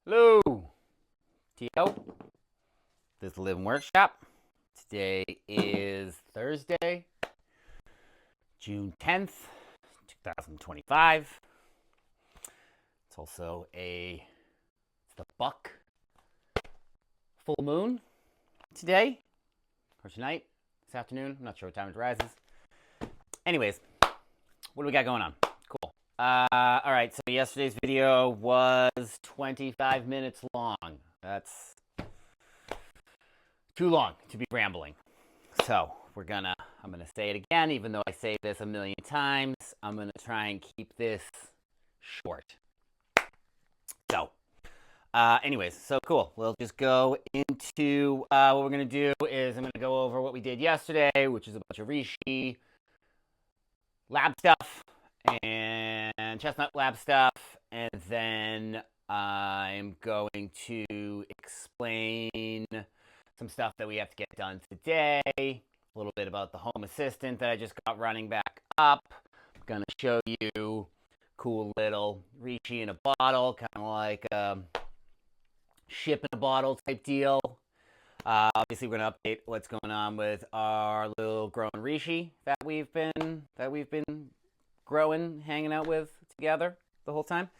Hello, T.O. This is the Live and Workshop. Today is Thursday, June 10th, 2025. It's also it's the buck full moon today, or tonight, this afternoon. I'm not sure what time it rises. Anyways, what do we got going on? Cool. All right, so yesterday's video was 25 minutes long. That's too long to be rambling. So I'm gonna say it again, even though I say this a million times. I'm gonna try and keep this short. So, anyways, so cool. We'll just go into what we're gonna do is I'm gonna go over what we did yesterday, which is a bunch of Reishi lab stuff and chestnut lab stuff, and then I'm going to explain some stuff that we have to get done today, a little bit about the home assistant that I just got running back up. I'm going to show you cool little Reishi in a bottle, kind of like a ship in a bottle type deal. Obviously, we're going to update what's going on with our little growing Reishi that we've been growing, hanging out with together the whole time.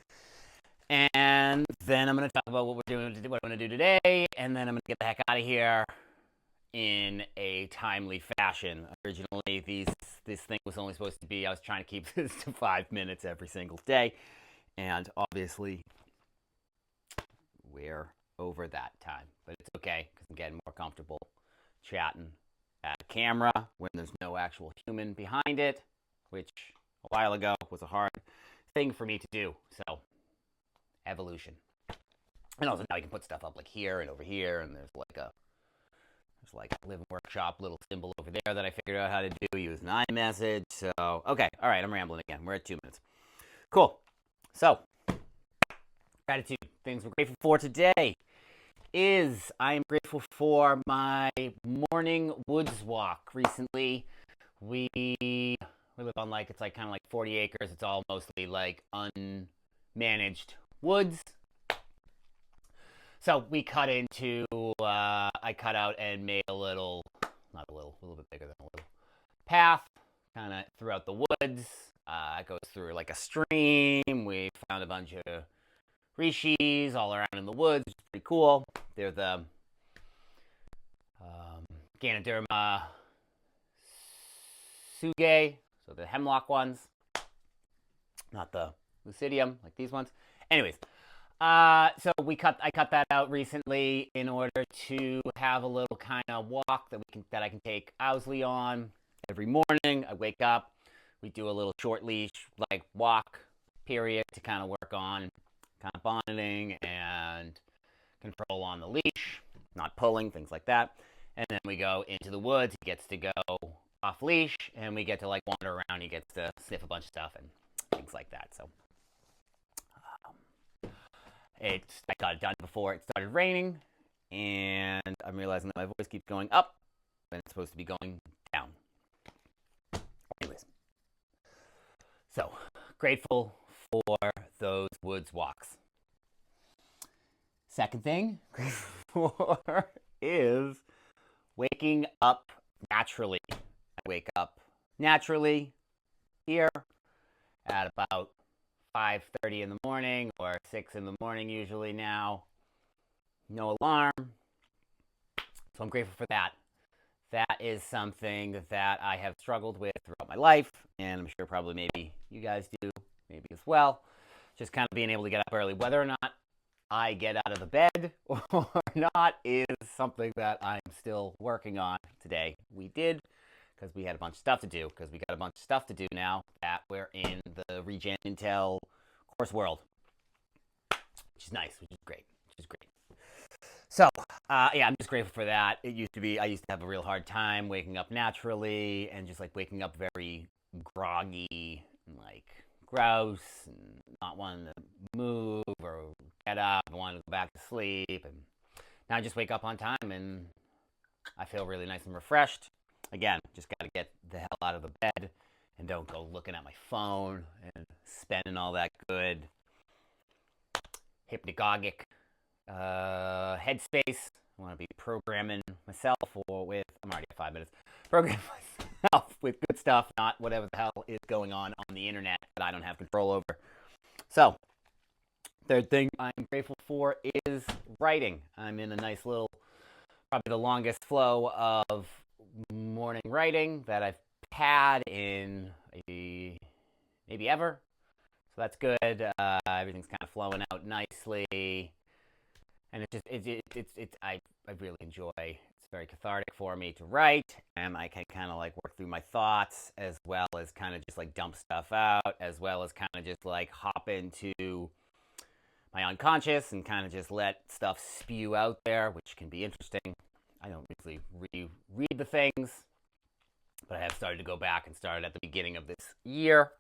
And then I'm going to talk about what I'm going to do today, and then I'm going to get the heck out of here in a timely fashion. Originally, this thing was only supposed to be, I was trying to keep this to 5 minutes every single day, and obviously, we're over that time. But it's okay, because I'm getting more comfortable chatting at a camera when there's no actual human behind it, which a while ago was a hard thing for me to do. So, evolution. And also now you can put stuff up like here and over here, and there's like a Live and Workshop little symbol over there that I figured out how to do. Use an iMessage. So, okay, all right, I'm rambling again. We're at 2 minutes. Cool. So, gratitude. Things we're grateful for today is I am grateful for my morning woods walk. Recently, we live on it's kind of like 40 acres. It's all mostly like unmanaged woods. So we cut into, I cut out and made a little bit bigger than a little path, kind of throughout the woods. It goes through like a stream. We found a bunch of Reishis all around in the woods, which is pretty cool. They're the Ganoderma Suge, so the hemlock ones, not the Lucidium like these ones. Anyways, so I cut that out recently in order to have a little kind of walk that I can take Owsley on every morning. I wake up, we do a little short leash walk period to kind of work on kind of bonding and control on the leash, not pulling, things like that. And then we go into the woods. He gets to go off leash, and we get to wander around. He gets to sniff a bunch of stuff and things like that. So I got it done before it started raining, and I'm realizing that my voice keeps going up when it's supposed to be going down. Anyways, so grateful for those woods walks. Second thing grateful for is waking up naturally. I wake up naturally here at about 5:30 in the morning or 6 in the morning usually now. No alarm. So I'm grateful for that. That is something that I have struggled with throughout my life, and I'm sure probably maybe you guys do, maybe as well. Just kind of being able to get up early. Whether or not I get out of the bed or not is something that I'm still working on today. We did, because we had a bunch of stuff to do, because we got a bunch of stuff to do now that we're in the RegenIntel course world, which is nice, which is great. So, yeah, I'm just grateful for that. I used to have a real hard time waking up naturally and just waking up very groggy and gross and not wanting to move or get up and wanting to go back to sleep. And now I just wake up on time and I feel really nice and refreshed. Again, just got to get the hell out of the bed and don't go looking at my phone and spending all that good hypnagogic headspace. I want to be programming myself I'm already at 5 minutes. Program myself with good stuff, not whatever the hell is going on the internet that I don't have control over. So, third thing I'm grateful for is writing. I'm in a nice little, probably the longest flow of morning writing that I've had in maybe ever. So that's good. Everything's kind of flowing out nicely, and I really enjoy. It's very cathartic for me to write, and I can kind of like work through my thoughts as well as kind of just like dump stuff out, as well as kind of just like hop into my unconscious and kind of just let stuff spew out there, which can be interesting. I don't usually read the things, but I have started to go back and started at the beginning of this year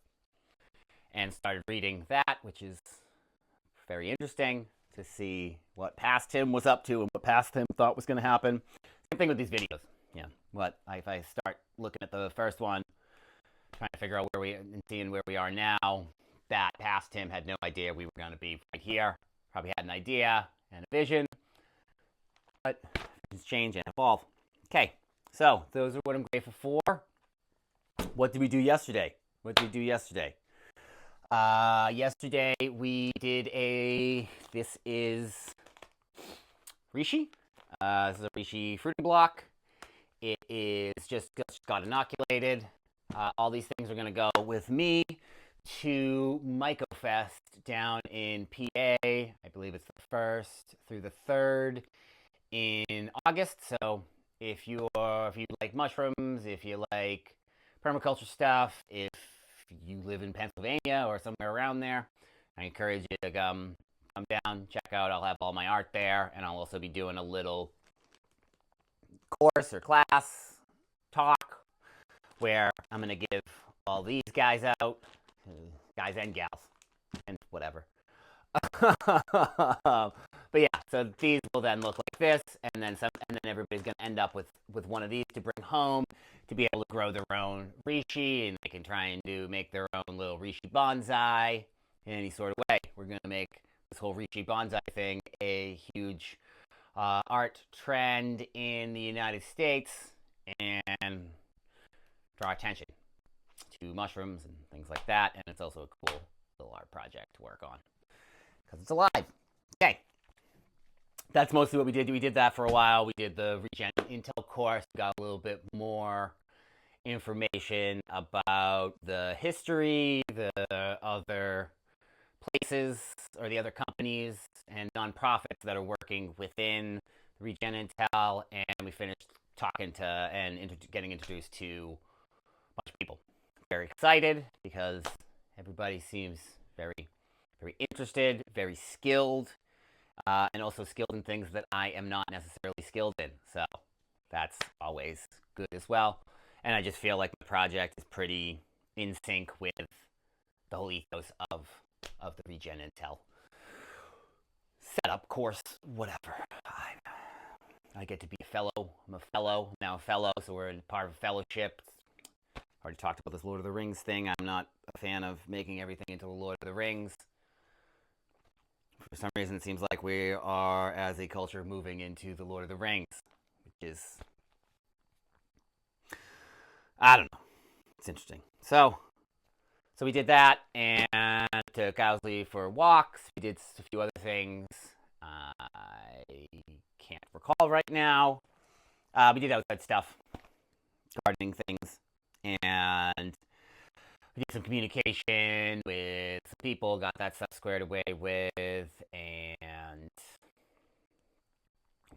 and started reading that, which is very interesting to see what past him was up to and what past him thought was going to happen. Same thing with these videos. Yeah, if I start looking at the first one, trying to figure out and seeing where we are now, that past him had no idea we were going to be right here. Probably had an idea and a vision, but things change and evolve. Okay, so those are what I'm grateful for. What did we do yesterday? Yesterday we did this is Reishi. This is a Reishi fruiting block. It is just got inoculated. All these things are going to go with me to MycoFest down in PA. I believe it's the 1st through the 3rd in August. So if you like mushrooms, if you like permaculture stuff, if you live in Pennsylvania or somewhere around there, I encourage you to come down, check out. I'll have all my art there, and I'll also be doing a little course or class talk where I'm going to give all these guys out, guys and gals, and whatever. But yeah, so these will then look like this, and then everybody's going to end up with one of these to bring home to be able to grow their own Reishi, and they can try and make their own little Reishi bonsai in any sort of way. We're going to make this whole Reishi bonsai thing a huge art trend in the United States and draw attention to mushrooms and things like that. And it's also a cool little art project to work on because it's alive. Okay. That's mostly what we did. We did that for a while. We did the RegenIntel course. We got a little bit more information about the history, the other places or the other companies and nonprofits that are working within RegenIntel, and we finished talking to and getting introduced to a bunch of people. Very excited because everybody seems very, very interested, very skilled, and also skilled in things that I am not necessarily skilled in. So that's always good as well. And I just feel like the project is pretty in sync with the whole ethos of the RegenIntel setup, course, whatever. I get to be a fellow. I'm now a fellow, so we're in part of a fellowship. Already talked about this Lord of the Rings thing. I'm not a fan of making everything into the Lord of the Rings. For some reason, it seems like we are, as a culture, moving into the Lord of the Rings, which is, I don't know. It's interesting. So we did that and took Owsley for walks. We did a few other things. I can't recall right now. We did outside stuff, gardening things, and we did some communication with some people, got that stuff squared away with, and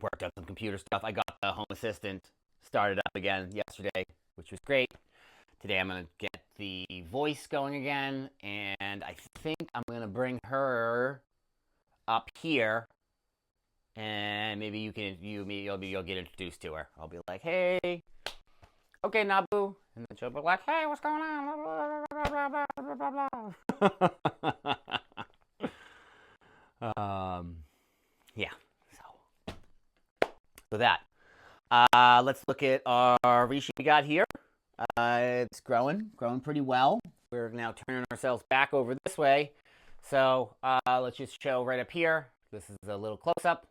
worked on some computer stuff. I got the Home Assistant started up again yesterday, which was great. Today I'm going to get the voice going again, and I think I'm going to bring her up here, and maybe you'll get introduced to her. I'll be like, hey, okay, Nabu, and then she'll be like, hey, what's going on? Yeah, so that. Let's look at our Reishi we got here. It's growing pretty well. We're now turning ourselves back over this way. So let's just show right up here. This is a little close-up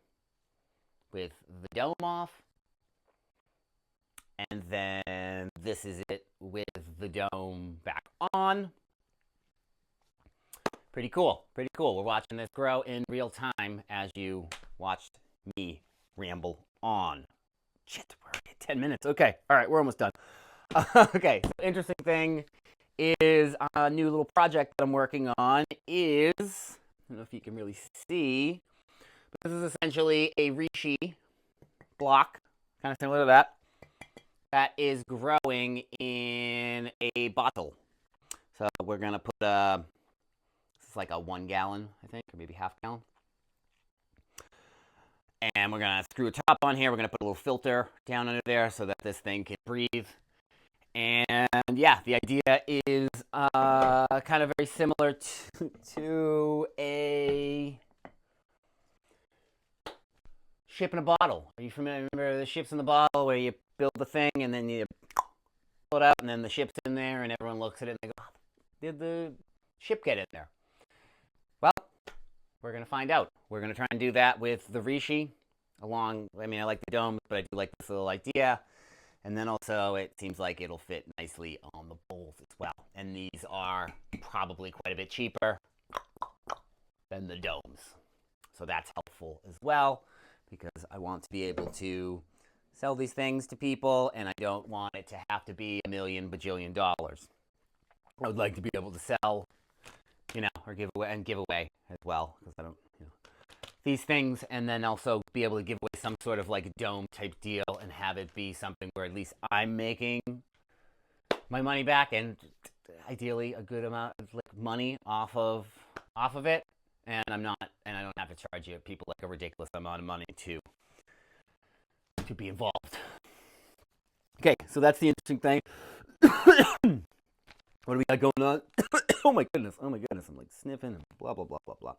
with the dome off. And then this is it with the dome back on. Pretty cool. Pretty cool. We're watching this grow in real time as you watched me ramble on. Shit, we're already at 10 minutes. Okay. All right, we're almost done. Okay, so interesting thing is a new little project that I'm working on is, I don't know if you can really see, but this is essentially a Reishi block, kind of similar to that is growing in a bottle. So we're going to put this is like a 1 gallon, I think, or maybe half gallon. And we're going to screw a top on here. We're going to put a little filter down under there so that this thing can breathe. And yeah, the idea is kind of very similar to a ship in a bottle. Are you familiar? Remember the ships in the bottle where you build the thing and then you pull it out and then the ship's in there and everyone looks at it and they go, oh, did the ship get in there? Well, we're going to find out. We're going to try and do that with the Reishi along. I mean, I like the dome, but I do like this little idea. And then also it seems like it'll fit nicely on the bowls as well. And these are probably quite a bit cheaper than the domes. So that's helpful as well because I want to be able to sell these things to people and I don't want it to have to be $1 million bajillion. I would like to be able to sell, you know, or give away as well because I don't, you know, these things, and then also be able to give away some sort of like dome type deal and have it be something where at least I'm making my money back and ideally a good amount of like money off of it, and I don't have to charge you people like a ridiculous amount of money to be involved. Okay, so that's the interesting thing. What do we got going on? Oh my goodness, I'm like sniffing and blah blah blah blah blah.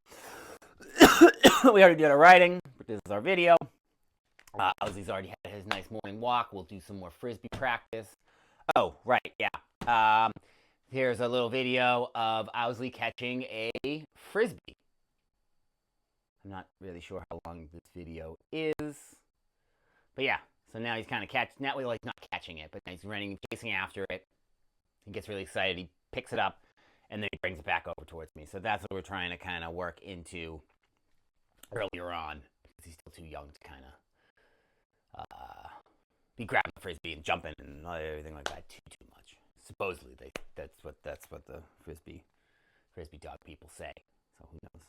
We already did our writing, but this is our video. Owsley's already had his nice morning walk. We'll do some more frisbee practice. Oh, right, yeah. Here's a little video of Owsley catching a frisbee. I'm not really sure how long this video is, but yeah. So now he's kind of not catching it, but he's running, chasing after it. He gets really excited. He picks it up, and then he brings it back over towards me. So that's what we're trying to kind of work into earlier on, because he's still too young to kind of be grabbing the frisbee and jumping and everything like that too much. Supposedly, that's what the frisbee dog people say. So who knows?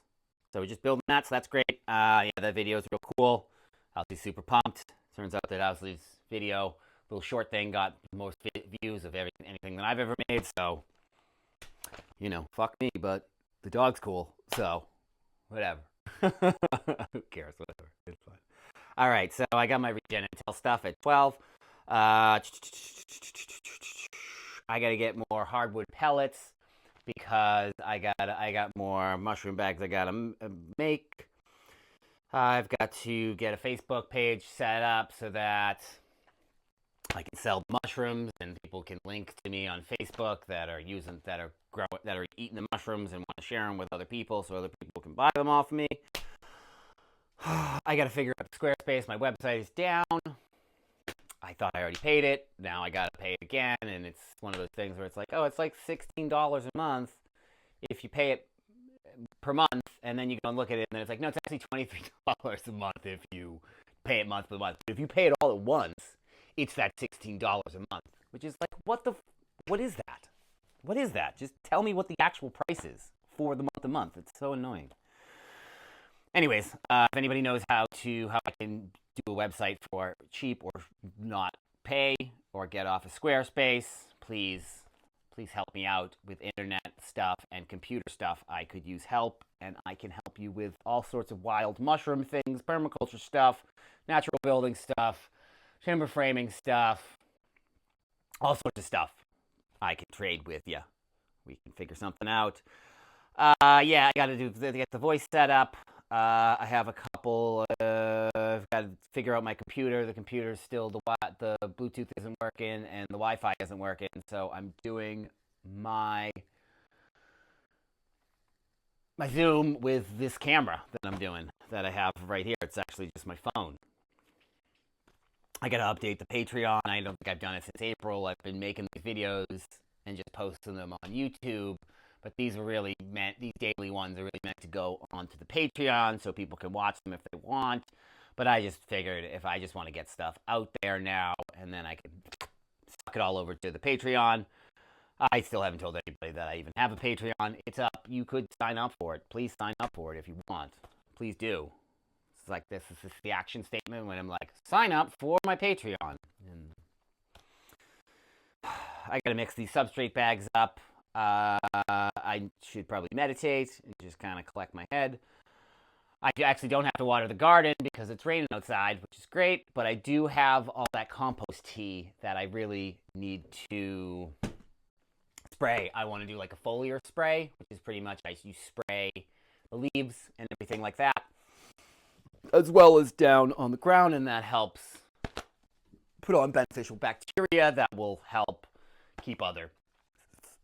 So we're just building that, so that's great. Yeah, that video is real cool. Owsley's super pumped. Turns out that Owsley's video, little short thing, got the most views of anything that I've ever made. So, you know, fuck me, but the dog's cool. So, whatever. Who cares? Whatever. It's fine. All right, so I got my RegenIntel stuff at 12. I got to get more hardwood pellets because I got more mushroom bags I got to make. I've got to get a Facebook page set up so that I can sell mushrooms and people can link to me on Facebook that are eating the mushrooms and want to share them with other people so other people can buy them off me. I got to figure out the Squarespace. My website is down. I thought I already paid it. Now I got to pay it again, and it's one of those things where it's like, oh, it's like $16 a month if you pay it per month, and then you go and look at it, and then it's like, no, it's actually $23 a month if you pay it month by month. But if you pay it all at once, it's that $16 a month, which is like, what is that? What is that? Just tell me what the actual price is for the month. It's so annoying. Anyways, if anybody knows how I can do a website for cheap or not pay or get off of Squarespace, please help me out with internet stuff and computer stuff. I could use help, and I can help you with all sorts of wild mushroom things, permaculture stuff, natural building stuff, timber framing stuff, all sorts of stuff I can trade with you. We can figure something out. Yeah, I got to get the voice set up. I have a couple. I've got to figure out my computer. The computer's still the Bluetooth isn't working and the Wi-Fi isn't working. So I'm doing my my Zoom with this camera that I'm doing that I have right here. It's actually just my phone. I got to update the Patreon. I don't think I've done it since April. I've been making these videos and just posting them on YouTube. But these daily ones are really meant to go onto the Patreon so people can watch them if they want. But I just figured if I just want to get stuff out there now and then I can suck it all over to the Patreon. I still haven't told anybody that I even have a Patreon. It's up. You could sign up for it. Please sign up for it if you want. Please do. It's like this is the action statement when I'm like, sign up for my Patreon. And I gotta mix these substrate bags up. I should probably meditate and just kind of collect my head. I actually don't have to water the garden because it's raining outside, which is great. But I do have all that compost tea that I really need to spray. I want to do like a foliar spray, which is pretty much you spray the leaves and everything like that, as well as down on the ground, and that helps put on beneficial bacteria that will help keep other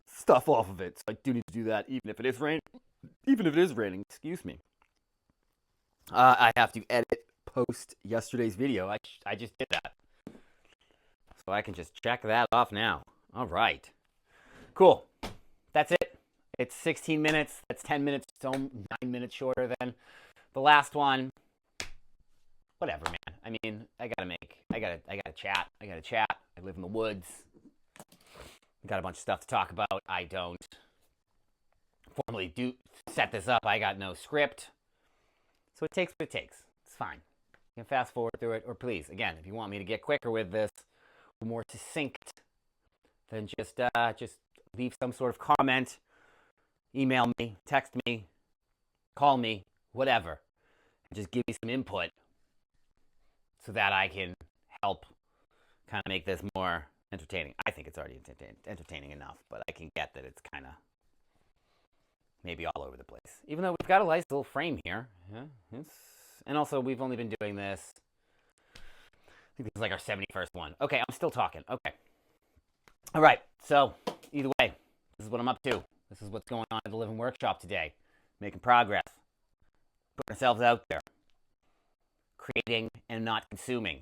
stuff off of it. So I do need to do that, even if it is raining. Excuse me. I have to post yesterday's video. I just did that, so I can just check that off now. All right. Cool. That's it. It's 16 minutes. That's 10 minutes. So 9 minutes shorter than the last one. Whatever, man. I mean, I gotta chat. I live in the woods. Got a bunch of stuff to talk about. I don't formally set this up. I got no script. So it takes what it takes. It's fine. You can fast forward through it, or please, again, if you want me to get quicker with this, more succinct, then just leave some sort of comment, email me, text me, call me, whatever. And just give me some input so that I can help kind of make this more entertaining. I think it's already entertaining enough, but I can get that it's kind of maybe all over the place. Even though we've got a nice little frame here. Yeah, and also, we've only been doing this, I think this is like our 71st one. Okay, I'm still talking. Okay. All right, so either way, this is what I'm up to. This is what's going on at the Living Workshop today. Making progress. Putting ourselves out there. Creating and not consuming.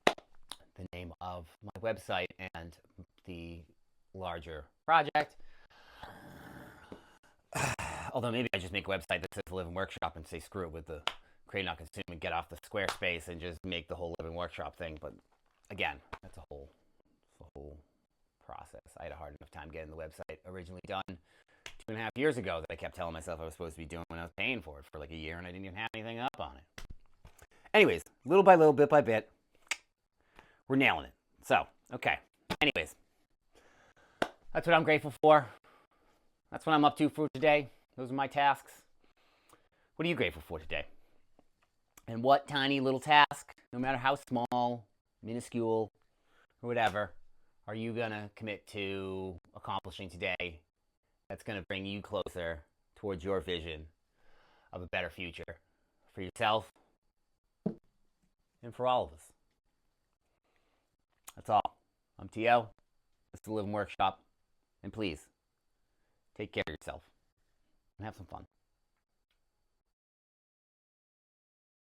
The name of my website and the larger project. Although maybe I just make a website that says the Living Workshop and say screw it with the create not consume and get off the Squarespace and just make the whole Living Workshop thing. But again, that's a whole process. I had a hard enough time getting the website originally done 2.5 years ago that I kept telling myself I was supposed to be doing when I was paying for it for like a year, and I didn't even have anything up on it. Anyways, little by little, bit by bit, we're nailing it. So, okay. Anyways, that's what I'm grateful for. That's what I'm up to for today. Those are my tasks. What are you grateful for today? And what tiny little task, no matter how small, minuscule, or whatever, are you going to commit to accomplishing today that's going to bring you closer towards your vision of a better future for yourself and for all of us? That's all. I'm T.O. This is the Living Workshop. And please, take care of yourself and have some fun.